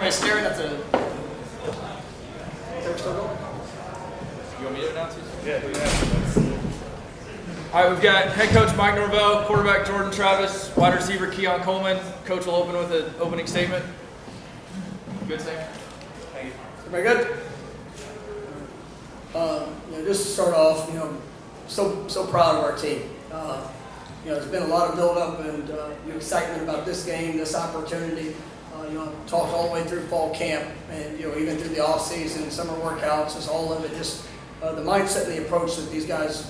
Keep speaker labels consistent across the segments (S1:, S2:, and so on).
S1: of staring at the.
S2: You want me to announce it?
S3: Yeah.
S1: All right, we've got head coach Mike Norvell, quarterback Jordan Travis, wide receiver Keon Coleman. Coach will open with an opening statement. Good, Sam?
S3: Thank you.
S4: Everybody good? Just to start off, so proud of our team. There's been a lot of build-up and excitement about this game, this opportunity. I've talked all the way through fall camp and even through the off-season, summer workouts, just all of it. Just the mindset and the approach that these guys,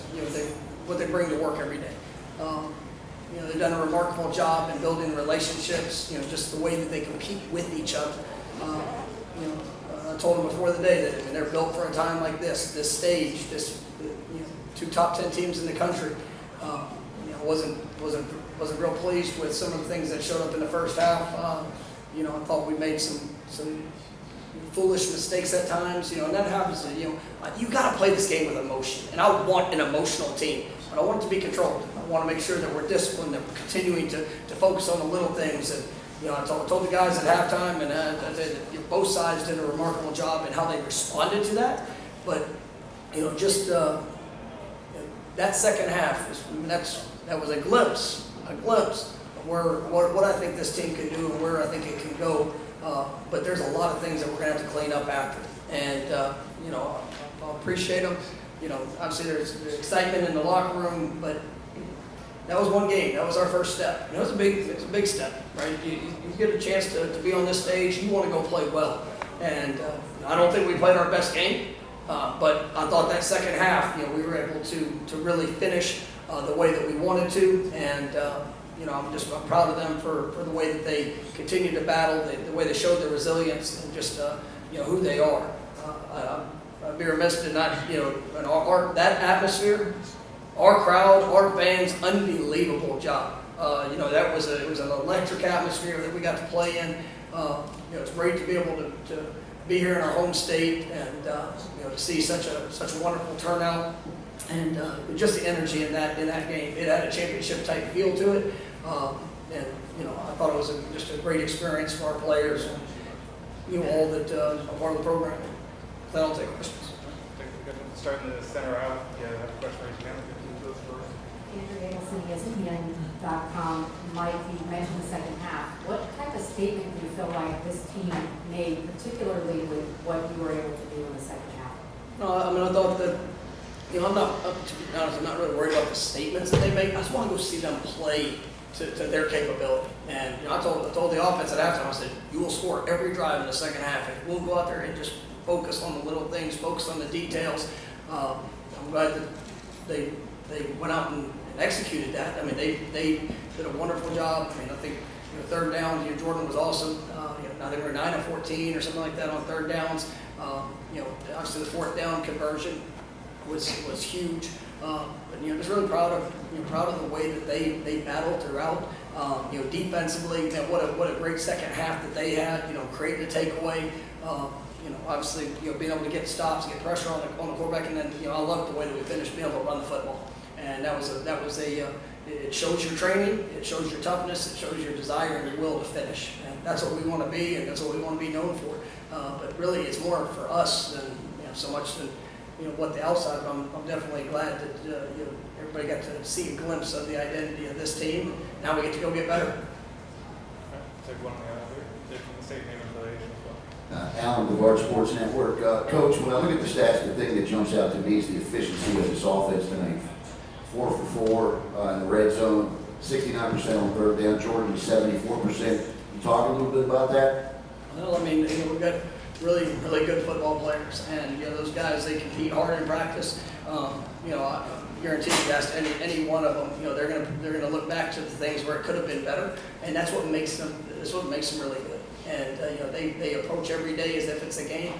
S4: what they bring to work every day. They've done a remarkable job in building relationships. Just the way that they compete with each other. I told them before the day that they're built for a time like this stage, two top 10 teams in the country. Wasn't real pleased with some of the things that showed up in the first half. I thought we made some foolish mistakes at times. And that happens. You got to play this game with emotion, and I want an emotional team, but I want it to be controlled. I want to make sure that we're disciplined, that we're continuing to focus on the little things. And I told the guys at halftime, and both sides did a remarkable job in how they responded to that. But that second half that was a glimpse of what I think this team can do and where I think it can go. But there's a lot of things that we're going to have to clean up after. And I'll appreciate them. Obviously there's excitement in the locker room, but that was one game. That was our first step. It was a big step, right? You get a chance to be on this stage. You want to go play well. And I don't think we played our best game, but I thought that second half, we were able to really finish the way that we wanted to. And I'm proud of them for the way that they continued to battle, the way they showed their resilience, and just who they are. I'd be remiss to not that atmosphere. Our crowd, our fans, unbelievable job. It was an electric atmosphere that we got to play in. It's great to be able to be here in our home state and to see such a wonderful turnout and just the energy in that game. It had a championship type feel to it, and I thought it was just a great experience for our players and all that are part of the program. Then I'll take questions.
S3: Starting the center out. Yeah, I have a question raised again.
S5: Andrew Eggleston, ESPN.com. Mike, you mentioned the second half. What type of statement do you feel like this team made, particularly with what you were able to do in the second half?
S4: No, I thought that, to be honest, I'm not really worried about the statements that they make. I just want to go see them play to their capability. And I told the offense at halftime, I said, you will score every drive in the second half. And we'll go out there and just focus on the little things, focus on the details. I'm glad that they went out and executed that. They did a wonderful job. I think third down, Jordan was awesome. Now they were 9 of 14 or something like that on third downs. Obviously the fourth down conversion was huge. But just really proud of the way that they battled throughout. Defensively, what a great second half that they had. Creating a takeaway. Obviously, being able to get stops, get pressure on the quarterback, and then I loved the way that we finished being able to run the football. And that was it shows your training, it shows your toughness, it shows your desire and your will to finish. And that's what we want to be, and that's what we want to be known for. But really, it's more for us than so much than what the outside. I'm definitely glad that everybody got to see a glimpse of the identity of this team. Now we get to go get better.
S3: Take one from the state name affiliation as well.
S6: Alan, Brevard Sports Network. Coach, when I look at the stats, the thing that jumps out to me is the efficiency of this offense tonight. 4 for 4 in the red zone, 69% on third down. Jordan was 74%. You talk a little bit about that?
S4: Well, we've got really, really good football players, and those guys, they compete hard in practice. I guarantee you, ask any one of them, they're gonna look back to the things where it could have been better, and that's what makes them really good. And they approach every day as if it's a game.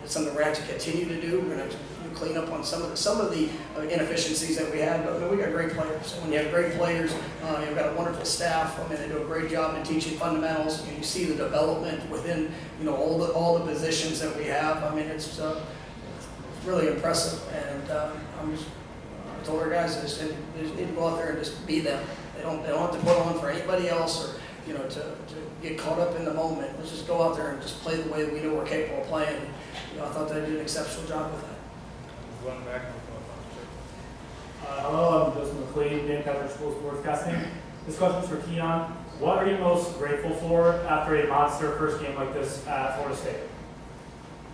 S4: It's something we're going to have to continue to do. We're going to have to clean up on some of the inefficiencies that we had. But we got great players. And when you have great players, you've got a wonderful staff. They do a great job in teaching fundamentals. You see the development within all the positions that we have. It's really impressive. And I told our guys they just need to go out there and just be them. They don't have to put on for anybody else or to get caught up in the moment. Let's just go out there and just play the way that we know we're capable of playing. I thought they did an exceptional job with that.
S3: Glenn Beckman from the
S7: Hello, I'm Joseph McLean, Dan Coverage School Sportscasting. This question is for Keon. What are you most grateful for after a monster first game like this at Florida State?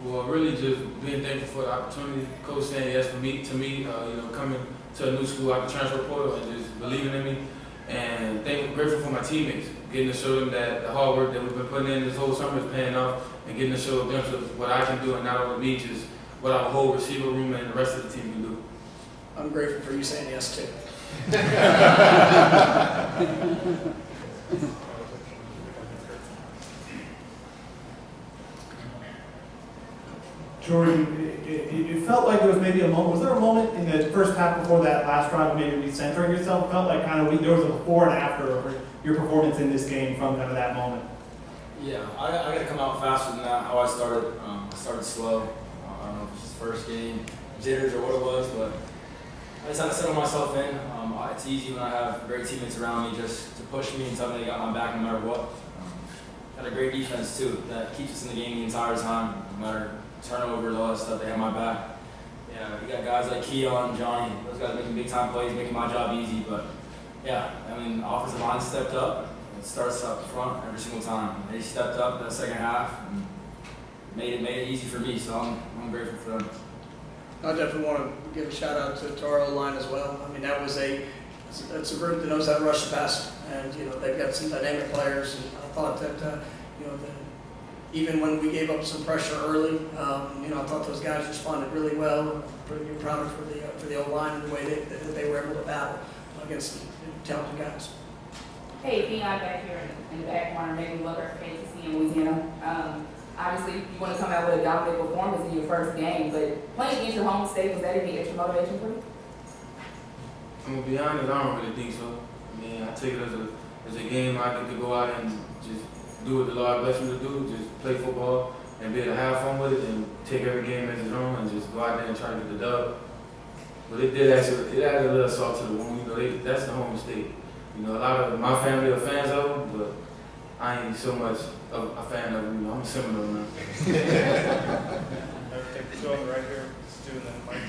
S8: Well, really just being thankful for the opportunity. Coach saying yes to me, coming to a new school out the transfer portal and just believing in me. And grateful for my teammates, getting to show them that the hard work that we've been putting in this whole summer is paying off, and getting to show them what I can do, and not only me, just what our whole receiver room and the rest of the team can do.
S4: I'm grateful for you saying yes too.
S7: Jordan, it felt like there was maybe a moment. Was there a moment in the first half before that last drive when maybe recentering yourself? It felt like there was a before and after of your performance in this game from kind of that moment.
S9: Yeah, I got to come out faster than that. How I started, I started slow. I don't know if it's his first game, jitters or what it was, but I just had to settle myself in. It's easy when I have great teammates around me just to push me and tell me they got my back no matter what. Got a great defense too that keeps us in the game the entire time, no matter turnovers, all that stuff. They have my back. Yeah, we got guys like Keon, Johnny. Those guys making big time plays, making my job easy. But yeah, I mean, offensive line stepped up. It starts up front every single time. They stepped up that second half and made it easy for me. So I'm grateful for them.
S4: I definitely want to give a shout out to our O-line as well. I mean, that's a group that knows how to rush the passer, and they've got some dynamic players. And I thought that even when we gave up some pressure early, I thought those guys responded really well. I'm pretty proud of for the O-line and the way that they were able to battle against the talented guys.
S10: Hey, Keon, back here in the back corner, maybe Weather Fantasy in Louisiana. Obviously, you want to come out with a dominant performance in your first game, but playing against your home state, was that any extra motivation for you?
S8: I'm gonna be honest, I don't really think so. I mean, I take it as a game I get to go out and just do what the Lord bless me to do, just play football and be able to have fun with it and take every game as its own and just go out there and try to get the dub. But it added a little salt to the wound. That's the home state. A lot of my family are fans of them, but I ain't so much of a fan of them. I'm a Seminole now.
S3: Take the show on the right here, Stu and then Mike.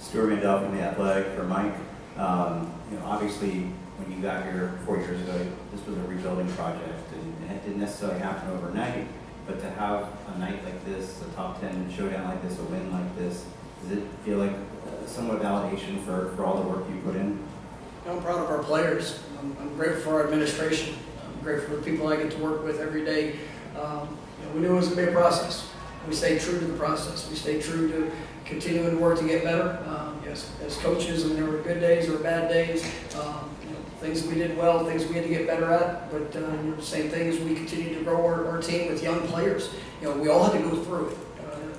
S11: Stuart Mandel from The Athletic for Mike. Obviously, when you got here 4 years ago, this was a rebuilding project, and it didn't necessarily happen overnight. But to have a night like this, a top 10 showdown like this, a win like this, does it feel like somewhat validation for all the work you put in?
S4: I'm proud of our players. I'm grateful for our administration. I'm grateful for the people I get to work with every day. We knew it was going to be a process. We stayed true to the process. We stayed true to continuing to work to get better. As coaches, there were good days, there were bad days. Things we did well, things we had to get better at. But same thing as we continue to grow our team with young players. We all had to go through it.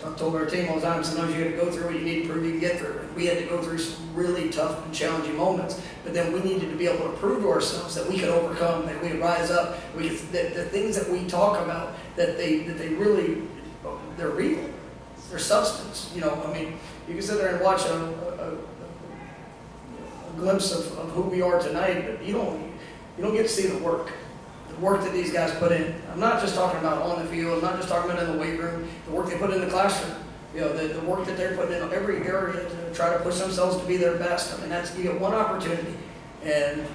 S4: I've told our team all the time, sometimes you have to go through what you need to prove you can get through. We had to go through some really tough and challenging moments, but then we needed to be able to prove to ourselves that we could overcome, that we could rise up, that the things that we talk about, that they really, they're real, they're substance. You can sit there and watch a glimpse of who we are tonight, but you don't get to see the work that these guys put in. I'm not just talking about on the field, I'm not just talking about in the weight room, the work they put in the classroom. The work that they're putting in every area to try to push themselves to be their best. You get one opportunity, and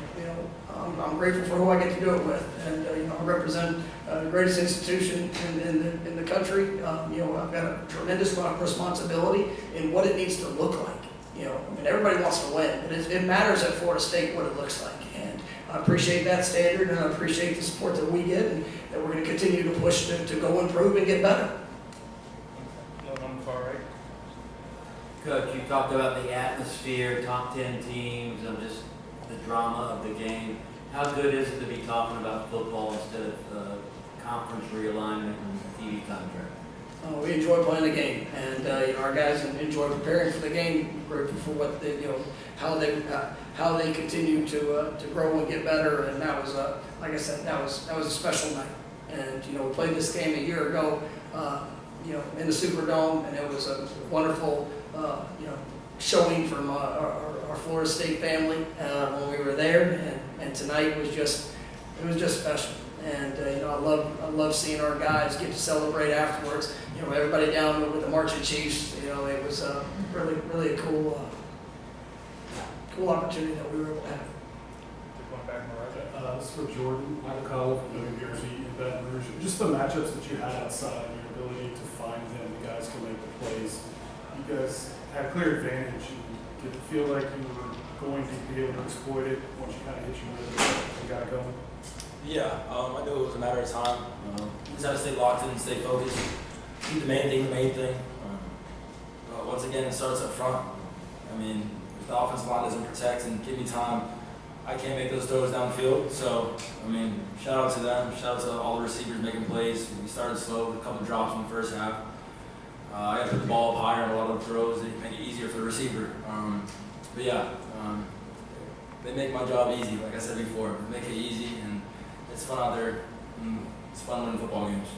S4: I'm grateful for who I get to do it with. And I represent the greatest institution in the country. I've got a tremendous amount of responsibility in what it needs to look like. Everybody wants to win, but it matters at Florida State what it looks like. And I appreciate that standard, and I appreciate the support that we get, and that we're going to continue to push to go improve and get better.
S3: On the far right.
S12: Coach, you talked about the atmosphere, top 10 teams, and just the drama of the game. How good is it to be talking about football instead of conference realignment and TV contract?
S4: We enjoy playing the game, and our guys enjoy preparing for the game. We're grateful for what they, how they continue to grow and get better. And that was, like I said, that was a special night. And we played this game a year ago, in the Superdome, and it was a wonderful, showing from our Florida State family when we were there. And tonight was just it was just special. And I love seeing our guys get to celebrate afterwards. Everybody down with the marching chiefs. It was really a cool opportunity that we were able to have.
S3: Take one back, Mariah.
S13: This is for Jordan. I'm a college from New Jersey in Baton Rouge. Just the matchups that you had outside and your ability to find them, the guys can make the plays. You guys had a clear advantage. Did it feel like you were going to be able to exploit it once you kind of hit your rhythm and got going?
S9: Yeah, I knew it was a matter of time. We just had to stay locked in and stay focused. Keep the main thing. Once again, it starts up front. I mean, if the offensive line doesn't protect and give me time, I can't make those throws downfield. So, I mean, shout out to them. Shout out to all the receivers making plays. We started slow with a couple drops in the first half. I had to put the ball up higher on a lot of the throws. They make it easier for the receiver. But yeah, they make my job easy. Like I said before, they make it easy, and it's fun out there. It's fun winning football games.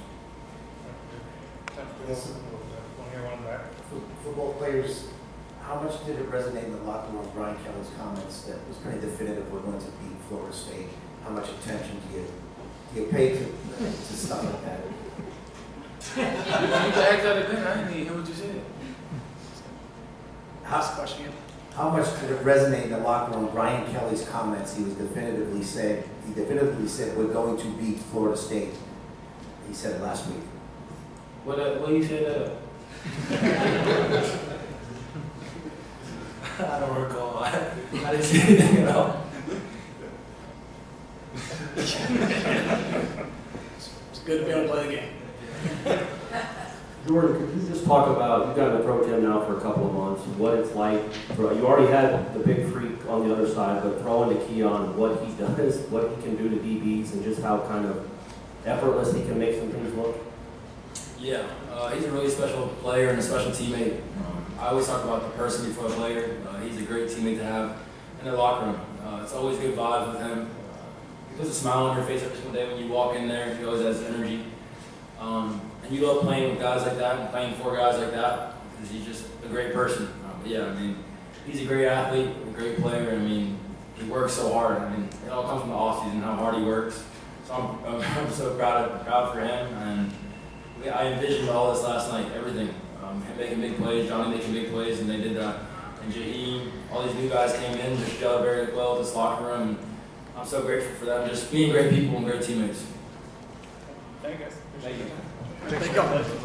S3: Yes. One here, one back.
S14: Football players, how much did it resonate in the locker room, Brian Kelly's comments that was pretty definitive, we're going to beat Florida State? How much attention do you pay to stuff like that?
S8: You need to ask that again. I didn't even hear what you said.
S4: Ask the question again.
S14: How much did it resonate in the locker room, Brian Kelly's comments? He definitively said, we're going to beat Florida State. He said it last week.
S8: What you said that?
S9: I don't recall. I didn't see anything at all.
S4: It's good to be able to play the game.
S15: Jordan, could you just talk about, you've gotten to throw Tim now for a couple of months, what it's like, you already had the big freak on the other side, but throwing to Keon, what he does, what he can do to DBs, and just how kind of effortless he can make some things look?
S9: Yeah, he's a really special player and a special teammate. I always talk about the person before the player. He's a great teammate to have in the locker room. It's always good vibes with him. He puts a smile on your face every single day when you walk in there. He always has energy. And you love playing with guys like that and playing for guys like that because he's just a great person. But yeah, I mean, he's a great athlete, a great player. I mean, he works so hard. I mean, it all comes from the offseason, how hard he works. So I'm so proud for him. And I envisioned all this last night, everything. Him making big plays, Johnny making big plays, and they did that. And Jaheim, all these new guys came in, just gelled very well with this locker room. I'm so grateful for them, just being great people and great teammates.
S3: Thank you guys.
S9: Thank you.
S4: Thank you.